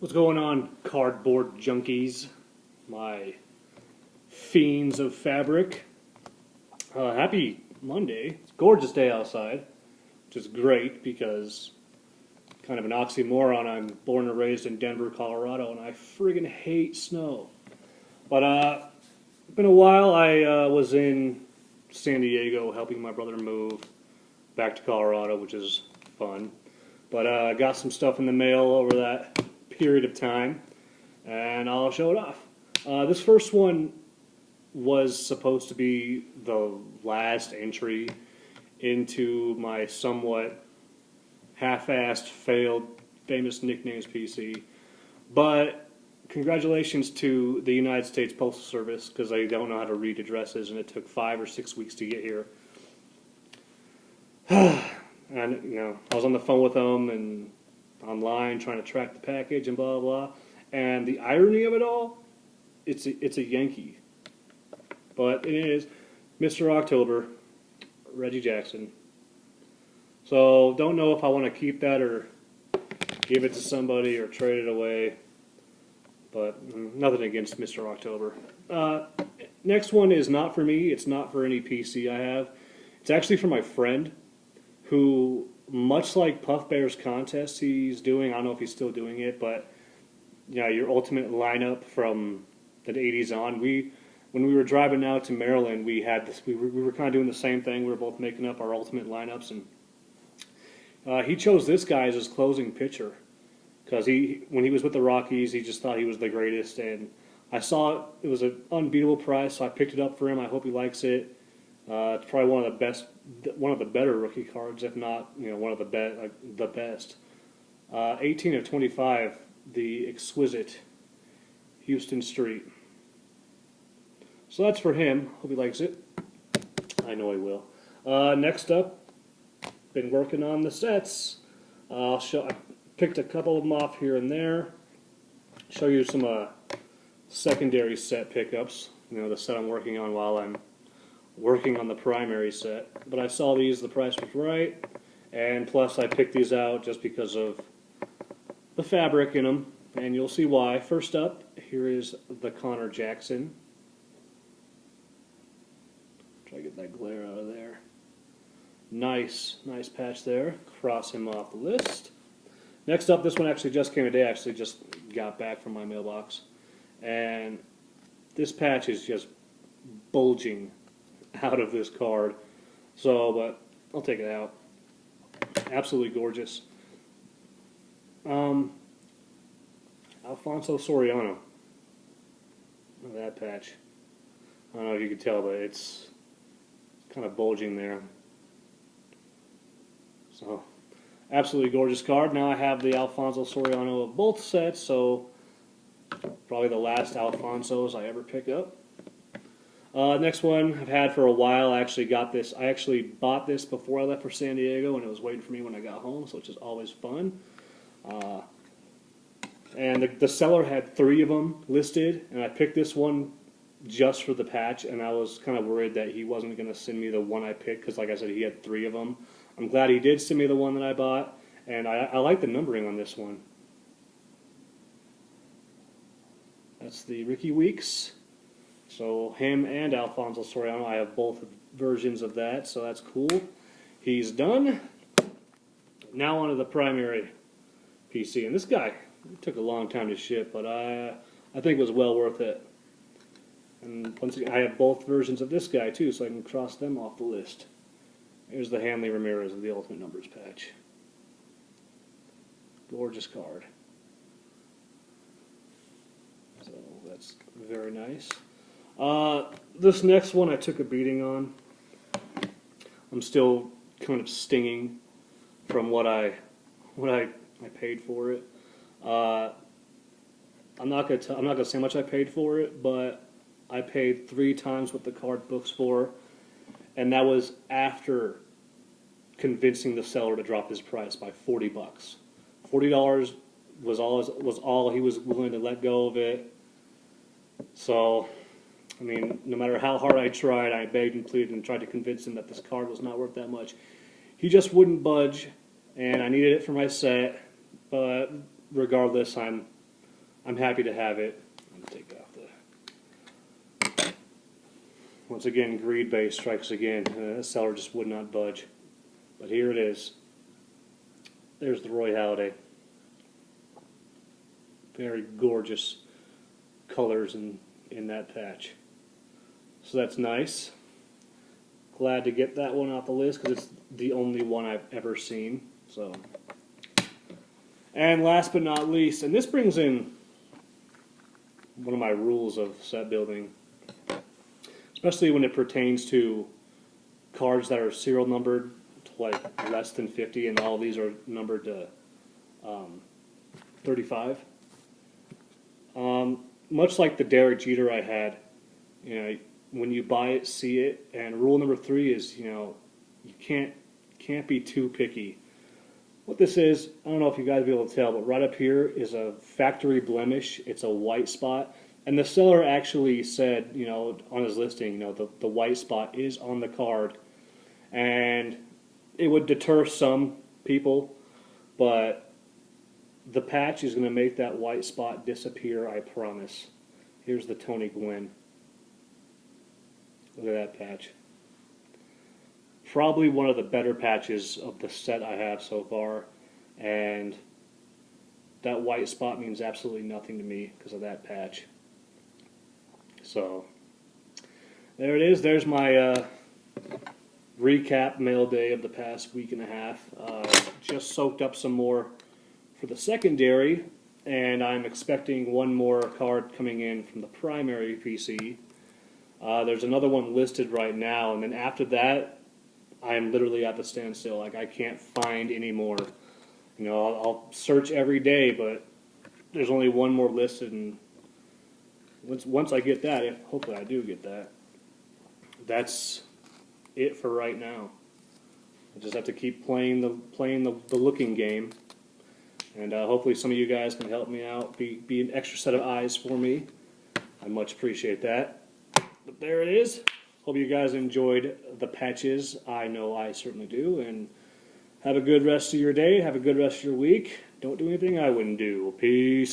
What's going on, cardboard junkies? My fiends of fabric. Happy Monday. It's a gorgeous day outside, which is great because kind of an oxymoron. I'm born and raised in Denver, Colorado, and I friggin' hate snow. But it's been a while. I was in San Diego helping my brother move back to Colorado, which is fun. But I got some stuff in the mail over that period of time, and I'll show it off. This first one was supposed to be the last entry into my somewhat half-assed, failed, famous nicknames PC. But congratulations to the United States Postal Service, because they don't know how to read addresses, and it took 5 or 6 weeks to get here. And, you know, I was on the phone with them and online trying to track the package and blah, blah, blah. And the irony of it all, it's a Yankee. But it is Mr. October, Reggie Jackson. So don't know if I want to keep that or give it to somebody or trade it away. But nothing against Mr. October. Next one is not for me. It's not for any PC I have. It's actually for my friend who, much like Puff Bear's contest he's doing, I don't know if he's still doing it, but yeah, your ultimate lineup from the 80s on. When we were driving out to Maryland, we had this. We were kind of doing the same thing. We were both making up our ultimate lineups, and he chose this guy as his closing pitcher because when he was with the Rockies, he just thought he was the greatest. And I saw it was an unbeatable price, so I picked it up for him. I hope he likes it. It's probably one of the better rookie cards, if not, one of the best. 18 of 25, the exquisite Houston Street. So that's for him. Hope he likes it. I know he will. Next up, been working on the sets. I picked a couple of them off here and there. Show you some secondary set pickups. The set I'm working on while I'm working on the primary set. But I saw these, the price was right, and plus I picked these out just because of the fabric in them, and you'll see why. First up, here is the Connor Jackson. Try to get that glare out of there. Nice patch there. Cross him off the list. Next up, this one actually just came today. I actually just got back from my mailbox, and this patch is just bulging out of this card. But I'll take it out. Absolutely gorgeous. Alfonso Soriano. Look at that patch. I don't know if you can tell, but it's kind of bulging there. So, absolutely gorgeous card. Now I have the Alfonso Soriano of both sets, so probably the last Alfonsos I ever pick up. Next one I've had for a while. I actually got this. I actually bought this before I left for San Diego, and it was waiting for me when I got home, so which is always fun. And the seller had 3 of them listed, and I picked this one just for the patch, and I was kind of worried that he wasn't going to send me the one I picked because, like I said, he had 3 of them. I'm glad he did send me the one that I bought, and I like the numbering on this one. That's the Ricky Weeks. So him and Alfonso Soriano, I have both versions of that, so that's cool. He's done. Now onto the primary PC, and this guy took a long time to ship, but I think it was well worth it. And once again, I have both versions of this guy too, so I can cross them off the list. Here's the Hanley Ramirez of the Ultimate Numbers patch. Gorgeous card. So that's very nice. This next one I took a beating on. I'm still kind of stinging from what I paid for it. I'm not gonna say how much I paid for it, but I paid 3 times what the card books for, and that was after convincing the seller to drop his price by $40. $40 was all he was willing to let go of it. So, I mean, no matter how hard I tried, I begged and pleaded and tried to convince him that this card was not worth that much. He just wouldn't budge, and I needed it for my set. But regardless, I'm I'm happy to have it. Let me take off the. Once again, greed base strikes again. The seller just would not budge. But here it is. There's the Roy Halladay. Very gorgeous colors in that patch. So that's nice. Glad to get that one off the list because it's the only one I've ever seen. So, and last but not least, and this brings in one of my rules of set building, especially when it pertains to cards that are serial numbered to like less than 50, and all these are numbered to 35. Much like the Derek Jeter I had, you know, when you buy it, see it. And rule number 3 is, you know, you can't be too picky. What this is, I don't know if you guys will be able to tell, but right up here is a factory blemish. It's a white spot. And the seller actually said, you know, on his listing, you know, the white spot is on the card. And it would deter some people, but the patch is going to make that white spot disappear, I promise. Here's the Tony Gwynn. Look at that patch. Probably one of the better patches of the set I have so far, and that white spot means absolutely nothing to me because of that patch. So there it is. There's my recap mail day of the past week and a half. Just soaked up some more for the secondary, and I'm expecting one more card coming in from the primary PC. There's another one listed right now, and then after that, I am literally at the standstill. Like, I can't find any more. You know, I'll search every day, but there's only one more listed, and once I get that, hopefully I do get that, that's it for right now. I just have to keep playing the looking game, and hopefully some of you guys can help me out, be an extra set of eyes for me. I much appreciate that. But there it is. Hope you guys enjoyed the patches. I know I certainly do. And have a good rest of your day. Have a good rest of your week. Don't do anything I wouldn't do. Peace.